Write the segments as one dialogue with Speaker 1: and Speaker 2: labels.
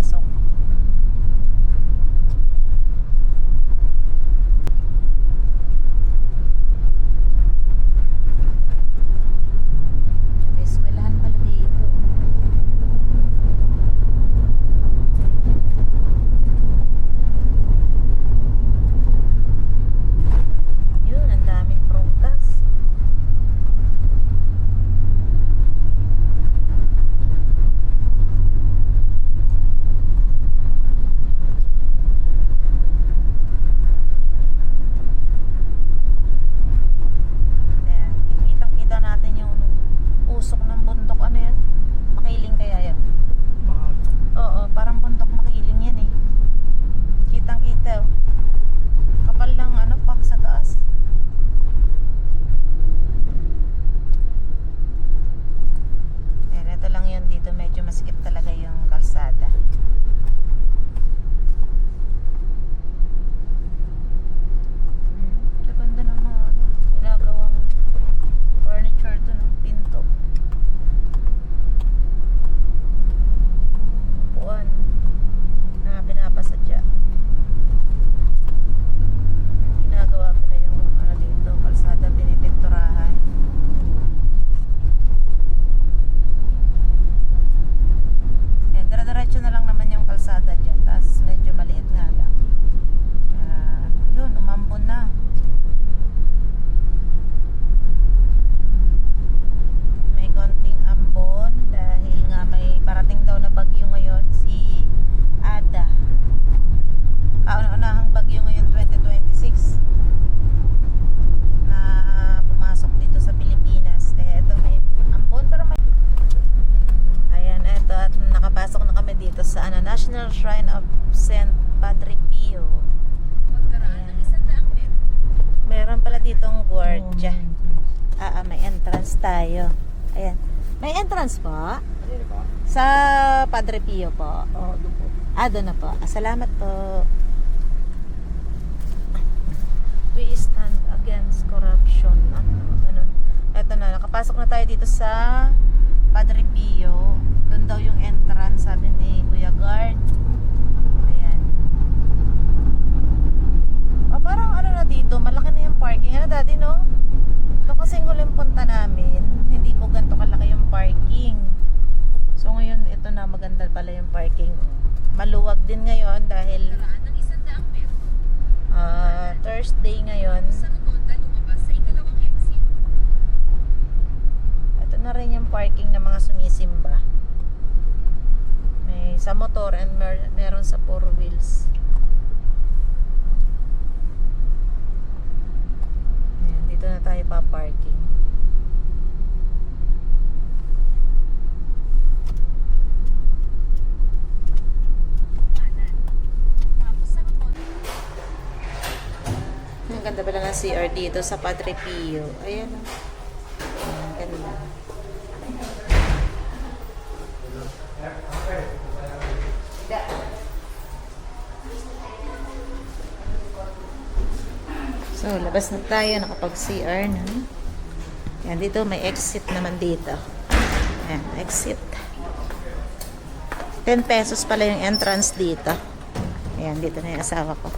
Speaker 1: papasok. May eskwelahan pala dito. Yun, ang daming prutas. Ayan, kitang-kita natin yung usok ng bundok. Ano yan? Makiling kaya yan? Oo, parang bundok makiling yan eh. Kitang-kita oh. Kapal lang ano, pang sa taas. Ayan, ito lang yun dito. Medyo masikip talaga yung kalsada. Ganda ng mga ano, ginagawang furniture to, no? Pinto. Upuan na pinapasadya. Ginagawa pala yung ano dito, kalsada, pinipinturahan. Yan, dire-diretso na lang naman yung kalsada dyan. Tapos medyo maliit nga lang. Yun, umambon na. May konting ambon dahil nga may parating daw na bagyo ngayon, si Ada. Unahang bagyo ngayon 2026 na pumasok dito sa Pilipinas. Kaya ito may ambon pero may... Ayan, eto at nakapasok na kami dito sa National Shrine of Saint Padre Pio. Ayan. Meron pala ditong gwardiya. May entrance tayo. Ayan. May entrance po? Sa Padre Pio po.
Speaker 2: Doon po.
Speaker 1: Doon na po. Salamat po. We stand against corruption. Ganun. Eto na, nakapasok na tayo dito sa Padre Pio. Doon daw yung entrance, sabi ni Kuya Guard. Ayan. Parang ano na dito, malaki na yung parking. Ano dati, no? Ito kasi yung huling punta namin, hindi po ganito kalaki yung parking. So ngayon, ito na, maganda pala yung parking. Maluwag din ngayon dahil Thursday ngayon. Ito na rin yung parking ng mga sumisimba. May sa motor and meron sa 4 wheels. Ayan, dito na tayo pa-parking. Ang ganda pala ng CR dito sa Padre Pio. Ayan. Ang ganda. So, labas na tayo. Nakapag-CR na. Ayan, dito may exit naman dito. Ayan, exit. 10 pesos pala yung entrance dito. Ayan, dito na yung asawa ko.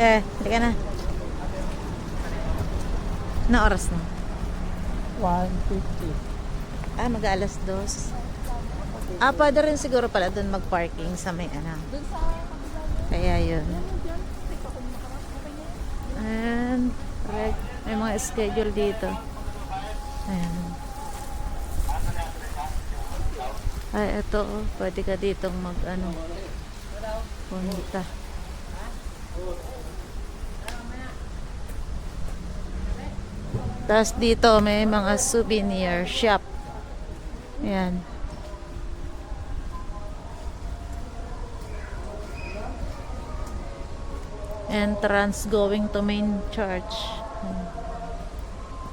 Speaker 1: Halika na. Na oras na?
Speaker 2: 150.
Speaker 1: Mag-alas 2. Pwede rin siguro pala doon mag-parking sa may ano. Kaya yun. And may mga schedule dito. Ayan. Ito. Pwede ka ditong mag-ano. Punta. Tapos dito may mga souvenir shop. Ayan. Entrance going to main church.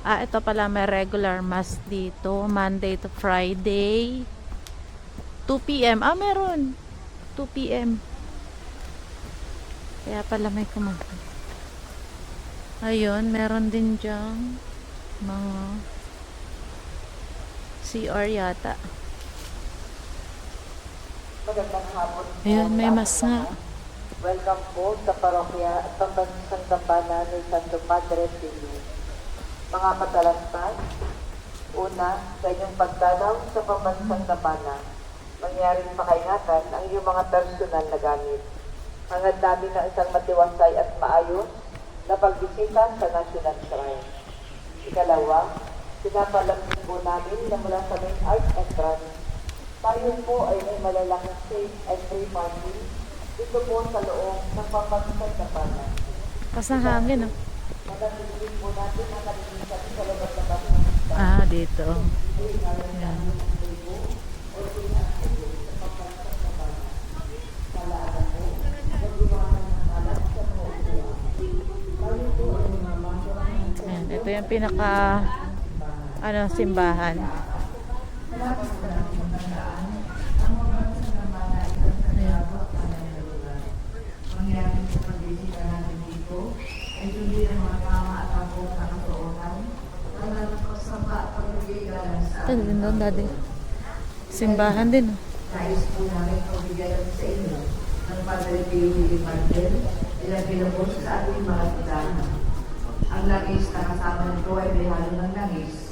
Speaker 1: Ito pala may regular mass dito. Monday to Friday. 2 p.m. Meron. 2 p.m. Kaya pala may kumakain. Ayun, meron din dyan mga CR yata.
Speaker 2: Magandang hapon po.
Speaker 1: Ayan, may mas nga.
Speaker 2: Welcome po sa parokya at pambansang dambana ni Santo Padre Pio. Mga katalastan, una, sa inyong pagdalaw sa pambansang dambana, mangyaring pakaingatan ang iyong mga personal na gamit. Hangad namin ng isang matiwasay at maayos na pagbisita sa National Shrine. Ikalawa, pinapalambing po namin na mula sa main art entrance. Tayo po ay may malalaking safe and free parking dito po sa loob ng pambansang dambana.
Speaker 1: Pasang hangin, oh.
Speaker 2: Manatiliin po natin ang kalinisan sa lugar ng pambansang.
Speaker 1: Ah, dito. Ayan. Ayan, ito yung pinaka simbahan. Ito din doon, daddy. Simbahan din.
Speaker 2: Nais po namin pabigyan sa inyo ng Padre Pio Martel ilang pinapos sa ating mga titana. Ang langis na kasama nito ay may halo ng langis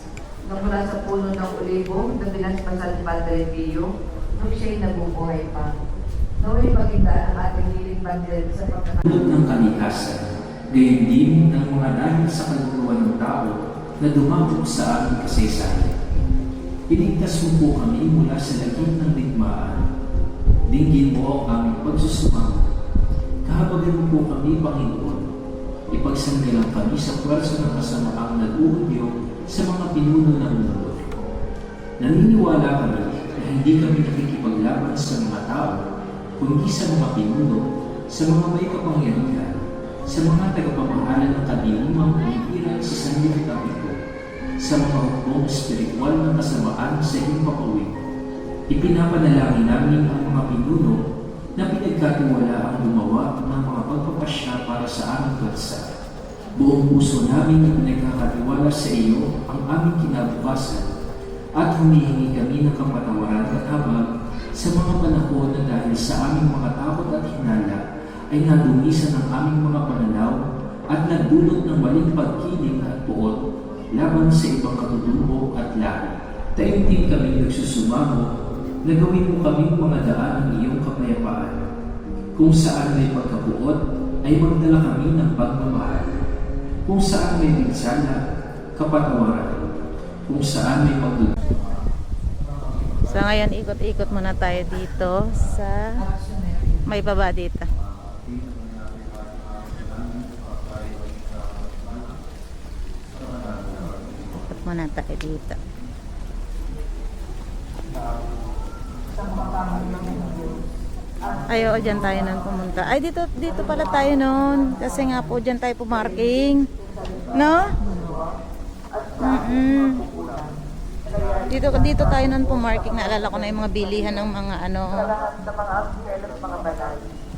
Speaker 2: na mula sa puno ng olibo na pinaspasal ni Padre Pio nung siya'y nabubuhay pa. Naway maganda ang ating hiling bandel sa pagkakaroon
Speaker 3: ng kalikasan, gayon din ng mga dahil sa kaluluwa ng tao na dumapok sa aming kasaysayan. Iligtas mo po kami mula sa lagim ng digmaan. Dinggin mo ang aming pagsusumamo. Kahabagan mo po kami, Panginoon. Ipagsanggalang kami sa pwersa ng kasamaang nag-uudyok sa mga pinuno ng mundo. Naniniwala kami na hindi kami nakikipaglaban sa mga tao, kundi sa mga pinuno, sa mga may kapangyarihan, sa mga tagapamahala ng kadiliman umiiral sa sanlibutan ito, sa mga hukbong espiritual na kasamaan sa iyong papawid. Ipinapanalangin namin ang mga pinuno na pinagkatiwala ang gumawa ng mga pagpapasya para sa aming bansa. Buong puso namin na pinagkakatiwala sa iyo ang aming kinabukasan at humihingi kami ng kapatawaran at habag sa mga panahon na dahil sa aming mga takot at hinala ay nadumisan ang aming mga pananaw at nagdulot ng maling pagkiling at puot laban sa ibang katutubo at lahi. Taimtim kami nagsusumamo na gawin mo kaming mga daan ng iyong kapayapaan. Kung saan may pagkapuot, ay magdala kami ng pagmamahal. Kung saan may pinsala, kapatawaran. Kung saan may pagdudulo.
Speaker 1: So ngayon, ikot-ikot muna tayo dito sa may baba dito. Muna tayo dito. Ay, oo, dyan tayo nun pumunta. Ay, dito pala tayo nun. Kasi nga po, dyan tayo pumarking. No? Dito tayo nun pumarking. Naalala ko na yung mga bilihan ng mga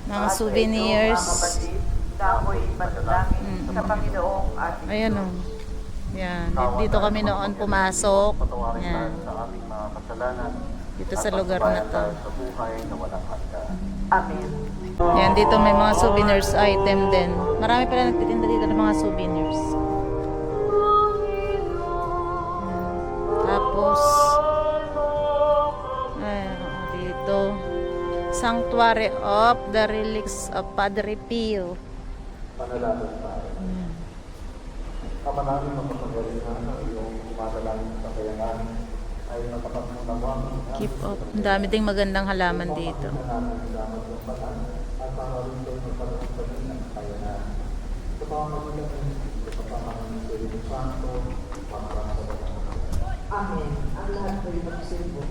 Speaker 1: mga souvenirs. Ayan o. Yan, dito kami noon pumasok. Yan. Dito sa lugar na to.
Speaker 2: Amen.
Speaker 1: Yan, dito may mga souvenirs item din. Marami pala nagtitinda dito ng mga souvenirs. Yan. Tapos, dito, Sanctuary of the Relics of Padre Pio.
Speaker 4: Manalangin tayo. Ama namin mapapagalingan ang iyong umadalangin sa kayangan ay matapagmunawang
Speaker 1: Keep up. Ang dami ding magandang halaman dito.
Speaker 4: na namin damat ng banan at mamaroon kayo magpanood sa ng kayangan. Sa pamamagitan ng Espiritu sa pamahalaan ng Espiritu Santo, pamahalaan sa mga.
Speaker 2: Amen. Ang lahat po ay magsimbo.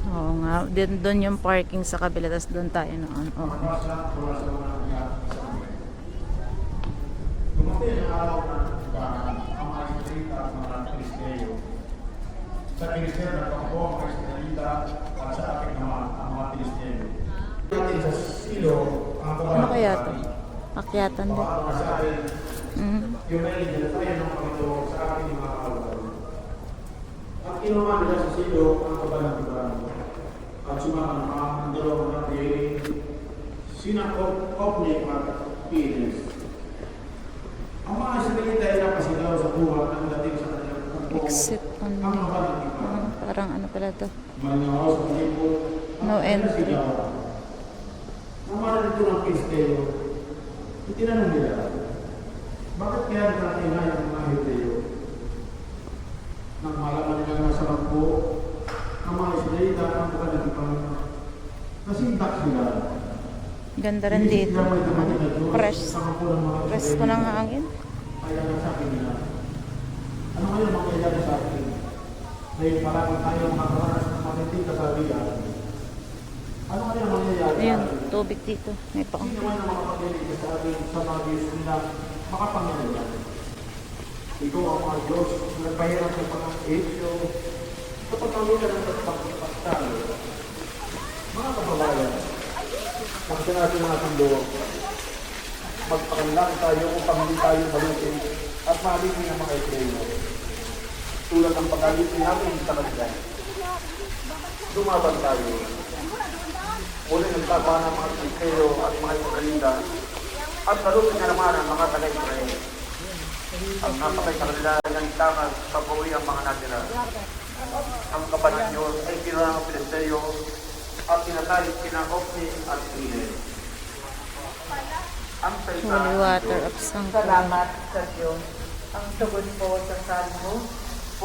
Speaker 1: Oo nga. Doon yung parking sa kabila. Tapos doon tayo noon. Okay.
Speaker 4: Dumating ang araw na ang mga Israelita at mga Kristiyano. Sa Kristiyano, nagpapako ang Kristiyalita at sa aking ang mga Kristiyano. Natin sa silo ang
Speaker 1: Ano kaya to? Akyatan din.
Speaker 4: sa akin yung may ginatayan ng Panginoon sa ating mga kaaway. At kinuha nila sa silo ang kabalang-balang at sumaman ang dalawang natin sinakop ni at Pines. Ang mga Israelita ay napasigaw sa buwan ang dating sa kanyang kampong
Speaker 1: Exit only.
Speaker 4: ang kabalang iba.
Speaker 1: Parang ano pala to?
Speaker 4: Manangaw sa palibot
Speaker 1: No entry.
Speaker 4: Namaran ito ng Pilisteo. Itinanong nila, bakit kaya nagkakinay ang mga Hebreo? Nang malaman nila na sa lampo ng mga Israelita ang kabalang ibang nasintak sila.
Speaker 1: Ganda rin dito. Fresh. Fresh ko ng hangin.
Speaker 4: Kaya nagsabi nila, ano ngayon mangyayari sa atin? Dahil marami tayo makakaranas ng matinding kasabihan. Ano ngayon mangyayari?
Speaker 1: Ayun, tubig dito. May pa.
Speaker 4: Sino man ang makapaglilig sa atin sa mga Diyos nila makapangyarihan? Ikaw ang mga Diyos na nagpahirap ng mga Ehipsyo sa pagpamitan ng pagpagpagtalo. Mga kababayan, nakita natin mga tundo, magpakanlang tayo upang hindi tayo malutin at mahalin ang mga Hebreo. Tulad ng pag-alitin namin sa kanila. Lumaban tayo. Muli nagtapa ng mga Pilisteo at mga Israelita at nalutin na naman ang mga taga-Israel. Ang napakay sa kanila ng itangan sa buwi ang mga natira. Ang kapanan Diyos ay kinuha ng Pilisteo at pinatay sina Ofni at Pines. Ang salita
Speaker 1: Holy
Speaker 4: ng
Speaker 1: water
Speaker 4: Diyos.
Speaker 1: of Sangkar.
Speaker 2: Salamat sa Diyos. Ang tugon po sa Salmo